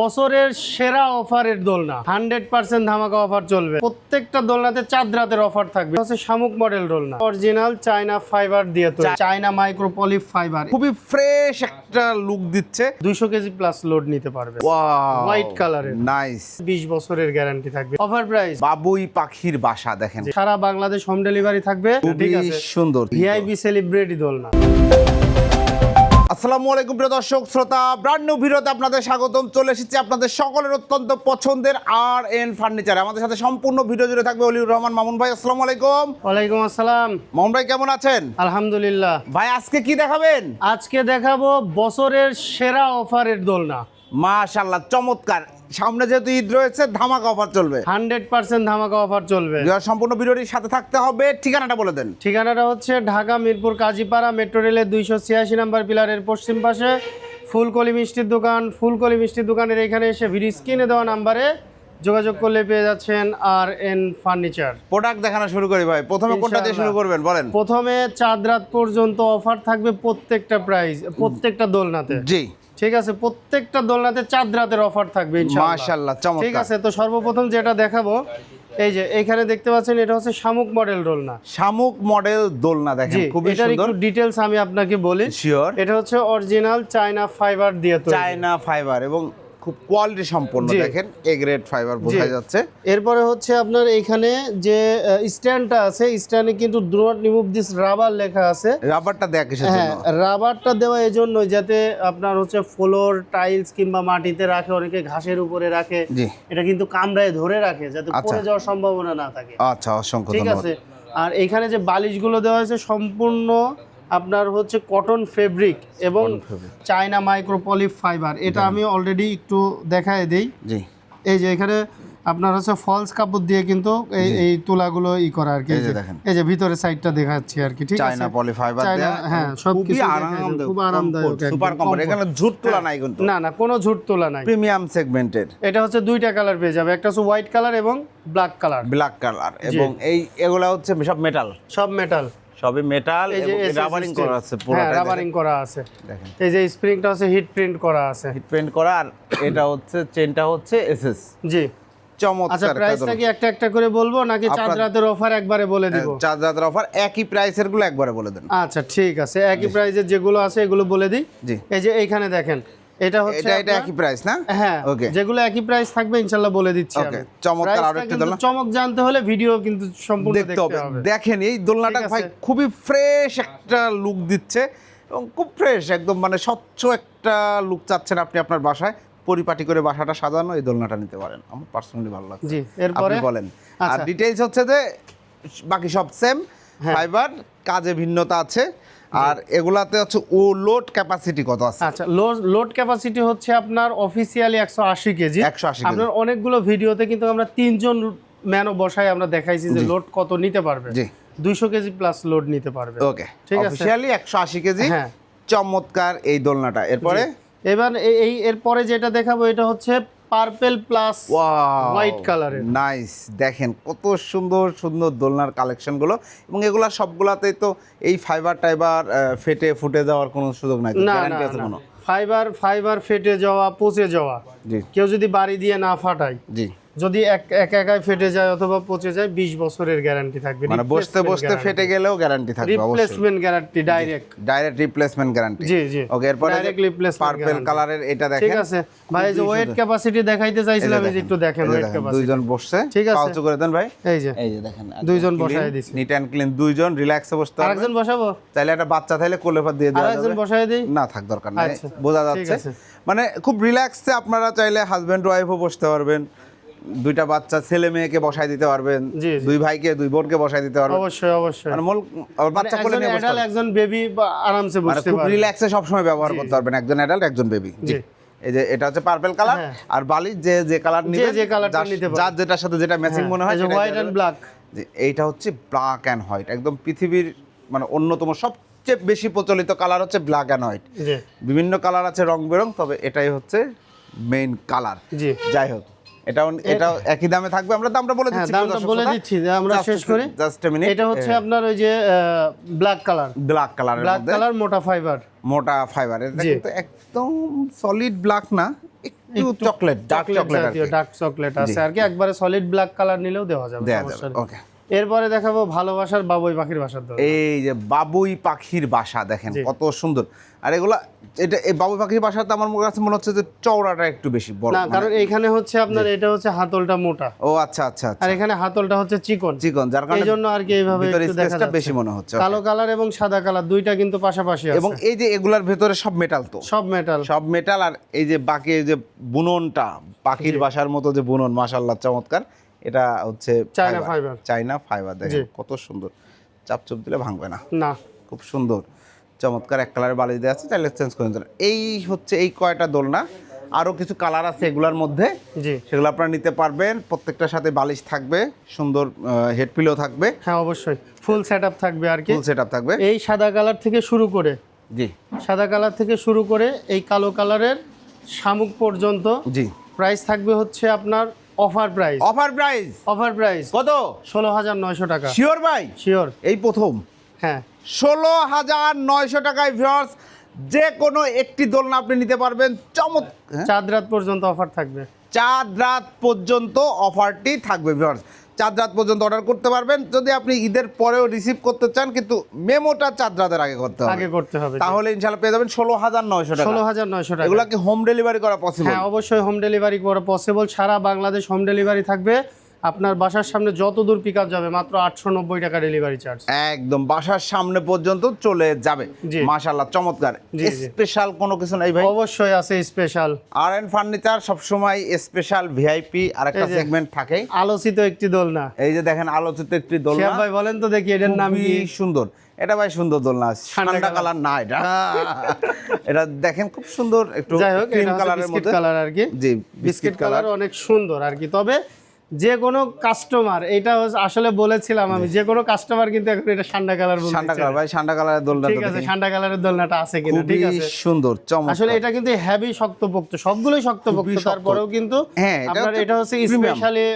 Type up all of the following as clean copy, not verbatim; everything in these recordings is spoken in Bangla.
বছরের সেরা অফারের দোলনা 100% ধামাকা অফার চলবে। প্রত্যেকটা দোলনাতে চাঁদ রাতের অফার থাকবে। হচ্ছে শামুক মডেল দোলনা, অরিজিনাল চায়না ফাইবার দিয়ে তৈরি, চায়না মাইক্রো পলি ফাইবার, খুবই ফ্রেশ একটা লুক দিচ্ছে। 200 কেজি প্লাস লোড নিতে পারবে। হোয়াইট কালারের, নাইস, 20 বছরের গ্যারান্টি থাকবে। অফার প্রাইস বাবুই পাখির বাসা দেখেন, সারা বাংলাদেশ হোম ডেলিভারি থাকবে। ঠিক খুবই আছে, সুন্দর ভিআইপি সেলিব্রিটি দোলনা। আসসালামু আলাইকুম প্রিয় দর্শক শ্রোতা, ব্র্যান্ড নিউ ভিডিওতে আপনাদের স্বাগতম। চলে এসেছি আপনাদের সকলের অত্যন্ত পছন্দের আর.এন ফার্নিচার। আমাদের সাথে সম্পূর্ণ ভিডিও জুড়ে থাকবে অলিউর রহমান মামুন ভাই। আসসালামু আলাইকুম। ওয়ালাইকুম আসসালাম। মামুন ভাই কেমন আছেন? আলহামদুলিল্লাহ। ভাই আজকে কি দেখাবেন? আজকে দেখাবো বছরের সেরা অফারের দোলনা। মাশাআল্লাহ, চমৎকার। সামনে যেহেতু ঈদ রয়েছে, ধামাকা অফার চলবে, 100% ধামাকা অফার চলবে। সম্পূর্ণ ভিডিওটির সাথে থাকতে হবে। ঠিকানাটা বলে দেন। ঠিকানাটা হচ্ছে ঢাকা মিরপুর কাজীপাড়া, মেট্রো রেলের 286 নম্বর পিলারের পশ্চিম পাশে, ফুলকলি মিষ্টির দোকান। ফুলকলি মিষ্টির দোকানের এখানে এসে ভিডিও স্ক্রিনে দেওয়া নাম্বারে যোগাযোগ করলে পেয়ে যাচ্ছেন আর.এন ফার্নিচার। প্রোডাক্ট দেখানো শুরু করি ভাই। প্রথমে কোনটা দিয়ে শুরু করবেন বলেন? প্রথমে চাঁদ রাত পর্যন্ত অফার থাকবে প্রত্যেকটা প্রাইস, প্রত্যেকটা দোলনাতে। জি ঠিক আছে, প্রত্যেকটা দোলনাতে চাঁদ রাতের অফার থাকবে ইনশাআল্লাহ। মাশাআল্লাহ, চমৎকার। ঠিক আছে, তো সর্বপ্রথম যেটা দেখাবো, এই যে এখানে দেখতে পাচ্ছেন, এটা হচ্ছে শামুক মডেল দোলনা। শামুক মডেল দোলনা দেখেন, খুবই এটার সুন্দর। একটু ডিটেইলস আমি আপনাকে বলি। শিওর। এটা হচ্ছে অরিজিনাল চায়না ফাইবার দিয়ে তৈরি, চায়না ফাইবার এবং খুব কোয়ালিটি সম্পন্ন। দেখেন এ গ্রেড ফাইবার বোঝা যাচ্ছে। এরপরে হচ্ছে আপনার এখানে যে স্ট্যান্ডটা আছে, স্ট্যান্ডে কিন্তু do not remove this rubber লেখা আছে। রাবারটা দেয়া কিসের জন্য? রাবারটা দেওয়া এজন্য যাতে আপনার হচ্ছে ফ্লোর টাইলস কিংবা মাটিতে রাখে, অনেকে ঘাসের উপরে রাখে, এটা কিন্তু কামড়ায় ধরে রাখে যাতে পড়ে যাওয়ার সম্ভাবনা না থাকে। আচ্ছা, অসংখ্য ঠিক ধন্যবাদ। আছে, আর এখানে যে বালিশগুলো দেওয়া হয়েছে সম্পূর্ণ আপনার হচ্ছে কটন ফেব্রিক এবং চায়না মাইক্রো পলি ফাইবার। এটা আমি অলরেডি একটু দেখায় দেই। জি, এই যে এখানে আপনার হচ্ছে ফলস কাপড় দিয়ে কিন্তু এই তুলাগুলো করা আর কি। এই যে ভিতরে সাইডটা দেখাচ্ছি আর কি। ঠিক আছে, চায়না পলি ফাইবার দেয়া। হ্যাঁ, সবকিছু খুব আরামদায়ক, সুপার কমফোর্ট। এখানে ঝুট তোলা নাই কিন্তু। না, কোনো ঝুট তোলা নাই। প্রিমিয়াম সেগমেন্টের। এটা হচ্ছে দুইটা কালার পেয়ে যাবে, একটা হচ্ছে হোয়াইট কালার এবং ব্ল্যাক কালার। এবং এগুলা হচ্ছে সব মেটাল, সব মেটাল, সবই মেটাল এবং রাবারিং করা আছে পুরোটাই। রাবারিং করা আছে। দেখেন এই যে স্প্রিংটা হচ্ছে হিট প্রিন্ট করা আছে, হিট প্রিন্ট করা। আর এটা হচ্ছে চেনটা হচ্ছে এসএস। জি, চমৎকার। আচ্ছা, প্রাইসটা কি একটা একটা করে বলবো নাকি চাঁদ রাতের অফার একবারে বলে দিব? চাঁদ রাতের অফার একই প্রাইসের গুলো একবারে বলে দেন। আচ্ছা ঠিক আছে, একই প্রাইসের যেগুলো আছে এগুলো বলে দিই। জি, এই যে এইখানে দেখেন, এটা হচ্ছে এটা একই প্রাইস না? হ্যাঁ, ওকে, যেগুলো একই প্রাইস থাকবে ইনশাআল্লাহ বলে দিচ্ছি আমি। চমৎকার। আর একটা দোলনা চমক জানতে হলে ভিডিও কিন্তু সম্পূর্ণ দেখতে হবে। দেখেন এই দোলনাটা ভাই খুবই ফ্রেশ একটা লুক দিচ্ছে এবং খুব ফ্রেশ একদম, মানে স্বচ্ছ একটা লুক চাচ্ছেন আপনি আপনার বাসায় পরিপাটি করে বাসাটা সাজানো, এই দোলনাটা নিতে পারেন। আমার পার্সোনালি ভালো লাগছে। জি, এরপরে আপনি বলেন। আর ডিটেইলস হচ্ছে যে বাকি সব সেম ফাইবার, কাজে ভিন্নতা আছে। আর এগুলাতে হচ্ছে লোড ক্যাপাসিটি কত আছে? আচ্ছা, লোড ক্যাপাসিটি হচ্ছে আপনার অফিসিয়ালি 180 কেজি। 180 কেজি। আপনার অনেকগুলো ভিডিওতে কিন্তু আমরা 3 জন ম্যানও বসায় আমরা দেখাইছি যে লোড কত নিতে পারবে। জি, 200 কেজি প্লাস লোড নিতে পারবে। ওকে, ঠিক আছে, অফিসিয়ালি 180 কেজি। হ্যাঁ, চমৎকার এই দোলনাটা। এরপরে এরপরে যেটা দেখাবো, এটা হচ্ছে পার্পল প্লাস হোয়াইট কালারের। নাইস, দেখেন কত সুন্দর সুন্দর দোলনার কালেকশনগুলো। এবং এগুলা সবগুলাতেই তো এই ফাইবার টাইবার ফেটে ফুটে যাওয়ার কোনো সুযোগ নাই, গ্যারান্টি আছে কোনো? ফাইবার ফেটে যাওয়া, পচে যাওয়া, জি, কেউ যদি বাড়ি দিয়ে না ফাটায়, জি, যদি একাই ফেটে যায় অথবা পচে যায়, 20 বছরের গ্যারান্টি থাকবে। মানে বসতে বসতে ফেটে গেলেও গ্যারান্টি থাকবে অবশ্যই। Replacement guarantee, direct replacement guarantee. জি, জি, ওকে, এরপর ডাইরেক্ট রিপ্লেসমেন্ট পার্পল কালারের এটা দেখেন। ঠিক আছে ভাই, যে ওয়েট ক্যাপাসিটি দেখাইতে চাইছিলাম, এই যে একটু দেখেন ওয়েট ক্যাপাসিটি। দুইজন বসছে, ঠিক আছে, পাউচ করে দেন ভাই। এই যে দেখেন দুইজন বসায় দিছি, নিট এন্ড ক্লিন, দুইজন রিল্যাক্সে বসতে পারবেন। আরেকজন বসাবো চাইলে একটা বাচ্চা থাইলে কোলে পাত দিয়ে দেওয়া যাবে। আরেকজন বসায় দেই, না থাক দরকার নাই, আচ্ছা, বোঝা যাচ্ছে। মানে খুব রিল্যাক্সে আপনারা চাইলে হাজবেন্ড ওয়াইফও বসতে পারবেন, দুইটা বাচ্চা ছেলে মেয়েকে বসায় দিতে পারবেন, দুই ভাইকে দুই বোনকে বসায় দিতে পারবেন। অবশ্যই মানে বাচ্চা কোলে নিয়ে বসতে পারবেন, একজন বেবি আরামসে বসতে পারবেন, খুব রিল্যাক্সে সব সময় ব্যবহার করতে পারবেন, একজন অ্যাডাল্ট একজন বেবি। জি, এই যে এটা হচ্ছে পার্পল কালার। আর বালিশ যে কালার নিবে, যে কালারটা নিতে পারবেন, যার যেটার সাথে যেটা ম্যাচিং মনে হয়, হোয়াইট এন্ড ব্ল্যাক। এইটা হচ্ছে ব্ল্যাক এন্ড হোয়াইট, একদম পৃথিবীর মানে অন্যতম সবচেয়ে বেশি প্রচলিত কালার হচ্ছে ব্ল্যাক এন্ড হোয়াইট। বিভিন্ন কালার আছে রং বেরং, তবে এটাই হচ্ছে মেইন কালার। জি, যাই হোক, এটা একই দামে থাকবে। আমরা দামটা বলে দিচ্ছি, দামটা বলে দিচ্ছি যে আমরা শেষ করি। Just a minute. এটা হচ্ছে আপনার ওই যে ব্ল্যাক কালার, ব্ল্যাক কালার মোটা ফাইবার। এটা কিন্তু একদম সলিড ব্ল্যাক না, একটু একটু চকলেট, ডার্ক চকলেট আর কি। ডার্ক চকলেট আছে আর কি, একবারে সলিড ব্ল্যাক কালার নিলেও দেওয়া যাবে, দেয়া সমস্যা যাবে, নেই। ওকে। এরপরে দেখাবো ভালোবাসার বাবুই পাখির বাসার দোলনা। এই যে বাবুই পাখির বাসা দেখেন জি। কত সুন্দর। আর এগুলা এটা এই বাবুই পাখির বাসাতে আমার কাছে মনে হচ্ছে যে চওড়াটা একটু বেশি বড়, না, কারণ এইখানে হচ্ছে আপনার এটা হচ্ছে হাতলটা মোটা, ও আচ্ছা আচ্ছা আচ্ছা, আর এখানে হাতলটা হচ্ছে চিকন, যার কারণে এই জন্য আর কি এইভাবে ভিতরে একটু দেখা স্পেসটা যাচ্ছে। বেশি মনে হচ্ছে। কালো কালার এবং সাদা কালার দুইটা কিন্তু পাশাপাশি আছে, এবং এই যে এগুলার ভেতরে সব মেটাল, তো সব মেটাল। সব মেটাল। আর এই যে বাকি এই যে বুননটা পাখির বাসার মতো যে বুনন, মাশাআল্লাহ চমৎকার। এটা হচ্ছে চায়না ফাইবার, চায়না ফাইবার, দেখেন কত সুন্দর, চাপচুপ দিলে ভাঙবে না, না খুব সুন্দর চমৎকার। এক কালারের বালিশ দেওয়া আছে, চাইলে চেঞ্জ করে নিতে পারেন। এই হচ্ছে এই কয়টা দোলনা, আরও কিছু কালার আছে এগুলার মধ্যে, জি সেগুলো আপনারা নিতে পারবেন। প্রত্যেকটার সাথে বালিশ থাকবে, সুন্দর হেড পিলো থাকবে, হ্যাঁ অবশ্যই ফুল সেটআপ থাকবে আর কি। ফুল সেটআপ থাকবে। এই সাদা কালার থেকে শুরু করে, জি সাদা কালার থেকে শুরু করে এই কালো কালারের শামুক পর্যন্ত জি, প্রাইস থাকবে হচ্ছে আপনার offer price. Offer price offer price কত? 16,900 টাকা। শিওর ভাই? শিওর, এই প্রথম হ্যাঁ 16,900 টাকায় ভিউয়ার্স যে কোনো একটি দোলনা আপনি নিতে পারবেন। চাঁদ রাত পর্যন্ত অফার থাকবে, চাঁদ রাত পর্যন্ত অফারটি থাকবে ভিউয়ার্স। চাঁদ রাত পর্যন্ত অর্ডার করতে পারবেন। যদি আপনি ঈদের পরেও রিসিভ করতে চান, কিন্তু মেমোটা চাঁদ রাতের আগে করতে হবে, আগে করতে হবে, তাহলে ইনশাআল্লাহ পেয়ে যাবেন 16,900 টাকা। 16,900 টাকা। এগুলা কি হোম ডেলিভারি করা পসিবল? হ্যাঁ অবশ্যই হোম ডেলিভারি করা পসিবল, সারা বাংলাদেশ হোম ডেলিভারি থাকবে। আপনার বাসার সামনে যত দূর পিক আপ যাবে মাত্র 890 টাকা ডেলিভারি চার্জ। একদম বাসার সামনে পর্যন্ত চলে যাবে। জি। মাশাআল্লাহ চমৎকার। জি, জি। স্পেশাল কোনো কিছু নাই ভাই? অবশ্যই আছে স্পেশাল। আর.এন ফার্নিচার সবসময় স্পেশাল ভিআইপি আর একটা এই যে। সেগমেন্ট থাকে। আলোচিত একটি দোলনা, এই যে দেখেন আলোচিত একটি দোলনা, শিহাব ভাই বলেন তো দেখি এটার নাম কি? খুবই সুন্দর। এটা ভাই সুন্দর দোলনা, ঠান্ডা কালার। কালার না এটা। এটা দেখেন খুব সুন্দর, একটু যাই হোক ক্রিম এটা কালারের বিস্কিট মধ্যে। কালার আর কি, জি, বিস্কিট কালার অনেক সুন্দর আর কি। তবে যে কোনো কাস্টমার, এটা আসলে বলেছিলাম আমি, যে কোনো কাস্টমার কিন্তু এখন এটা ঠান্ডা কালার বলতে ঠান্ডা কালার ভাই, ঠান্ডা কালারের দোলনা ঠিক আছে, ঠান্ডা কালারের দোলনাটা আছে কিনা, ঠিক খুবই আছে। সুন্দর চমৎকার। আসলে এটা কিন্তু হেভি শক্তপোক্ত, সবগুলোই শক্তপোক্ত, খুবই শক্ত। তারপরেও কিন্তু হ্যাঁ, এটা আপনার হচ্ছে এটা হচ্ছে premium। স্পেশালি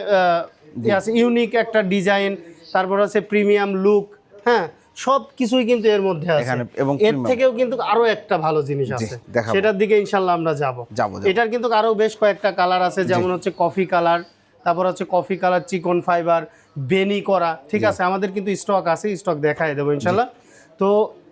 ইউনিক একটা ডিজাইন, তারপর হচ্ছে প্রিমিয়াম লুক, হ্যাঁ সব কিছুই কিন্তু এর মধ্যে আছে। এখানে এবং এর premium। থেকেও কিন্তু আরো একটা ভালো জিনিস জি, আছে, দেখাবো। সেটার দিকে ইনশাল্লাহ আমরা যাব। যাবো। এটার কিন্তু আরো বেশ কয়েকটা কালার আছে, যেমন হচ্ছে কফি কালার, তারপর হচ্ছে কফি কালার, চিকন ফাইবার, বেনি করা, ঠিক আছে। আমাদের কিন্তু স্টক আছে, স্টক দেখাই দেবো ইনশাল্লাহ। তো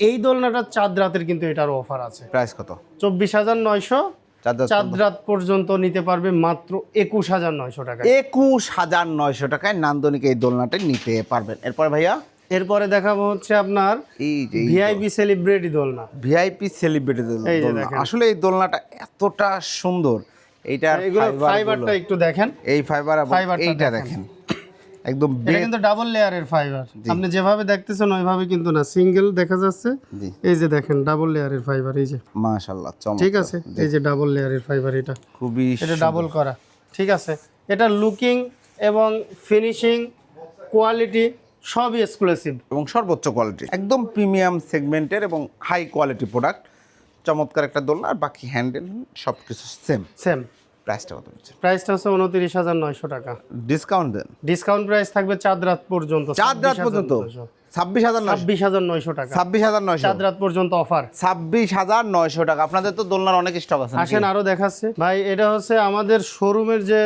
এই দোলনাটা চাঁদ রাতের কিন্তু এটারও অফার আছে। প্রাইস কত? 24,900। চাঁদ রাত চাঁদ রাত পর্যন্ত নিতে পারবে মাত্র 21,900 টাকা। 21,900 টাকায় নান্দনিক এই দোলনাটা নিতে পারবেন। এরপর ভাইয়া এরপরে দেখাবো হচ্ছে আপনার এই যে ভিআইপি সেলিব্রিটি দোলনা। ভিআইপি সেলিব্রিটি এই যে দোলনা। দেখেন। আসলে এই দোলনাটা এতটা সুন্দর। এইটার এগুলো ফাইবারটা ফাইবারটা একটু দেখেন, এই ফাইবার এবং ফাইবারটা এইটা দেখেন। দেখেন একদম এটা কিন্তু ডাবল লেয়ারের ফাইবার, আপনি যেভাবে দেখতেছেন ওইভাবে কিন্তু না, সিঙ্গেল দেখা যাচ্ছে। জি। এই যে দেখেন ডাবল লেয়ারের ফাইবার, এই যে মাশাআল্লাহ চমৎকার। ঠিক আছে, এই যে ডাবল লেয়ারের ফাইবার, এটা খুবই এটা ডাবল করা, ঠিক আছে। এটা লুকিং এবং ফিনিশিং কোয়ালিটি সবই এক্সক্লুসিভ এবং সর্বোচ্চ কোয়ালিটি, একদম প্রিমিয়াম সেগমেন্টের এবং হাই কোয়ালিটি প্রোডাক্ট। চমৎকার একটা দোলনা। আর বাকি হ্যান্ডেল সব কিছু সেম। সেম। প্রাইসটা কত হচ্ছে? প্রাইসটা হচ্ছে 29,900 টাকা। ডিসকাউন্ট দেন। ডিসকাউন্ট প্রাইস থাকবে চাঁদ রাত পর্যন্ত, চাঁদ রাত পর্যন্ত 26,900 26,900 টাকা। 26,900 চাঁদ রাত পর্যন্ত অফার। 26,900 টাকা। আপনাদের তো দোলনার অনেক স্টক আছে। আসেন আরো দেখাচ্ছে ভাই। এটা হচ্ছে আমাদের শোরুমের যে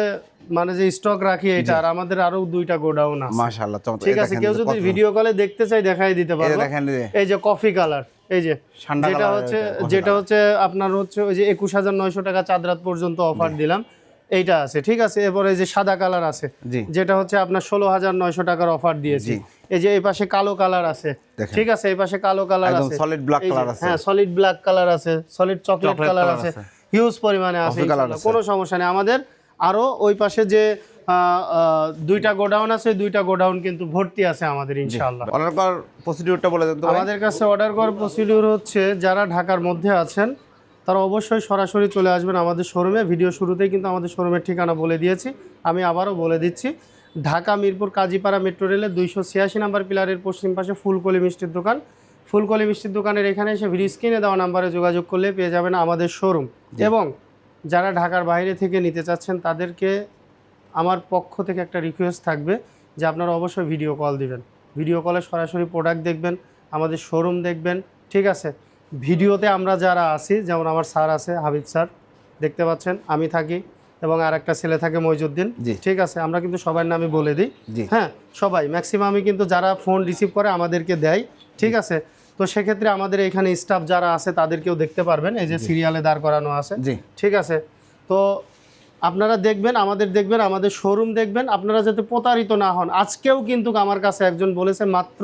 মানে যে স্টক রাখি, এটা আর আমাদের আরো 2টা গোডাউন আছে। মাশাআল্লাহ চমৎকার। ঠিক আছে, কেউ যদি ভিডিও কলে দেখতে চাই দেখাই দিতে পারবো। দেখেন এই যে কফি কালার, এই যে ঠান্ডা যেটা কালার, হচ্ছে যেটা হচ্ছে আপনার হচ্ছে ওই যে 21,900 টাকা চাঁদ রাত পর্যন্ত অফার দিলাম, এইটা আছে, ঠিক আছে। এরপরে এই যে সাদা কালার আছে, জি। যেটা হচ্ছে আপনার 16,900 টাকার অফার দিয়েছি। এই যে এই পাশে কালো কালার আছে, দেখেন। ঠিক আছে, এই পাশে কালো কালার একদম আছে, solid black এই যে, কালার আছে। হ্যাঁ সলিড ব্ল্যাক কালার আছে, solid chocolate chocolate colour colour আছে, আছে। হিউজ পরিমাণে আছে, কফি কালার ইনশাআল্লাহ, আছে। কোনো সমস্যা নেই। আমাদের আরো ওই পাশে যে 2টা গোডাউন আছে, 2টা গোডাউন কিন্তু ভর্তি আছে আমাদের ইনশাআল্লাহ। অর্ডার করার প্রসিডিউরটা বলে দেন তো ভাই। আমাদের কাছে অর্ডার করার প্রসিডিউর হচ্ছে, যারা ঢাকার মধ্যে আছেন তারা অবশ্যই সরাসরি চলে আসবেন আমাদের শোরুমে। ভিডিও শুরুতেই কিন্তু আমাদের শোরুমের ঠিকানা বলে দিয়েছি, আমি আবারও বলে দিচ্ছি। ঢাকা মিরপুর কাজীপাড়া মেট্রো রেলের 286 নাম্বার পিলারের পশ্চিম পাশে ফুলকলি মিষ্টির দোকান। ফুলকলি মিষ্টির দোকানের এখানে এসে ভিডিও স্ক্রিনে দেওয়া নাম্বারে যোগাযোগ করলে পেয়ে যাবেন আমাদের শোরুম। এবং যারা ঢাকার বাইরে থেকে নিতে চাচ্ছেন তাদেরকে আমার পক্ষ থেকে একটা রিকোয়েস্ট থাকবে যে আপনারা অবশ্যই ভিডিও কল দিবেন। ভিডিও কলে সরাসরি প্রোডাক্ট দেখবেন, আমাদের শোরুম দেখবেন, ঠিক আছে। ভিডিওতে আমরা যারা আছি, যেমন আমার স্যার আছে, হাবিব স্যার, দেখতে পাচ্ছেন আমি থাকি এবং আর একটা ছেলে থাকে মইজুদ্দিন। জি। ঠিক আছে, আমরা কিন্তু সবার নামই বলে দিই। জি। হ্যাঁ, সবাই ম্যাক্সিমামই কিন্তু যারা ফোন রিসিভ করে আমাদেরকে দেয়। ঠিক আছে, তো সেক্ষেত্রে আমাদের এখানে স্টাফ যারা আছে তাদেরকেও দেখতে পারবেন, এই যে সিরিয়ালে দাঁড় করানো আছে। জি। ঠিক আছে, তো আপনারা দেখবেন, আমাদের শোরুম দেখবেন, আপনারা যাতে প্রতারিত না হন। আজকেও কিন্তু আমার কাছে একজন বলেছে মাত্র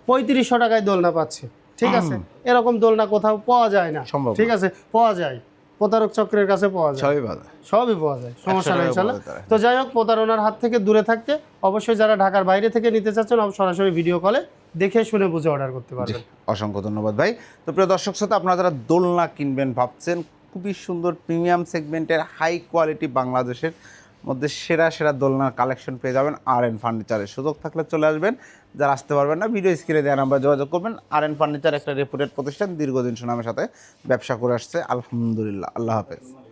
3500 টাকায় দোলনা পাচ্ছে। ঠিক আছে, এরকম দোলনা কোথাও পাওয়া যায় না। সম্ভব না। ঠিক আছে, পাওয়া যায়, প্রতারক চক্রের কাছে পাওয়া যায়, সবই ভালো। সবই পাওয়া যায়, সমস্যা নেই ইনশাআল্লাহ। পাওয়া যায়। তো যাই হোক, প্রতারণার হাত থেকে দূরে থাকতে অবশ্যই যারা ঢাকার বাইরে থেকে নিতে চাচ্ছেন সরাসরি ভিডিও কলে দেখে শুনে বুঝে অর্ডার করতে পারবেন। অসংখ্য ধন্যবাদ ভাই। তো প্রিয় দর্শক শ্রোতা, আপনারা যারা দোলনা কিনবেন ভাবছেন, খুবই সুন্দর প্রিমিয়াম সেগমেন্টের হাই কোয়ালিটি বাংলাদেশের মধ্যে সেরা সেরা দোলনার কালেকশন পেয়ে যাবেন RN ফার্নিচারের। সুযোগ থাকলে চলে আসবেন, যারা আসতে পারবেন না ভিডিও স্ক্রিনে দেওয়া নাম্বার যোগাযোগ করবেন। RN ফার্নিচার একটা রেপুটেড প্রতিষ্ঠান, দীর্ঘদিন সুনামের সাথে ব্যবসা করে আসছে, আলহামদুলিল্লাহ। আল্লাহ হাফেজ।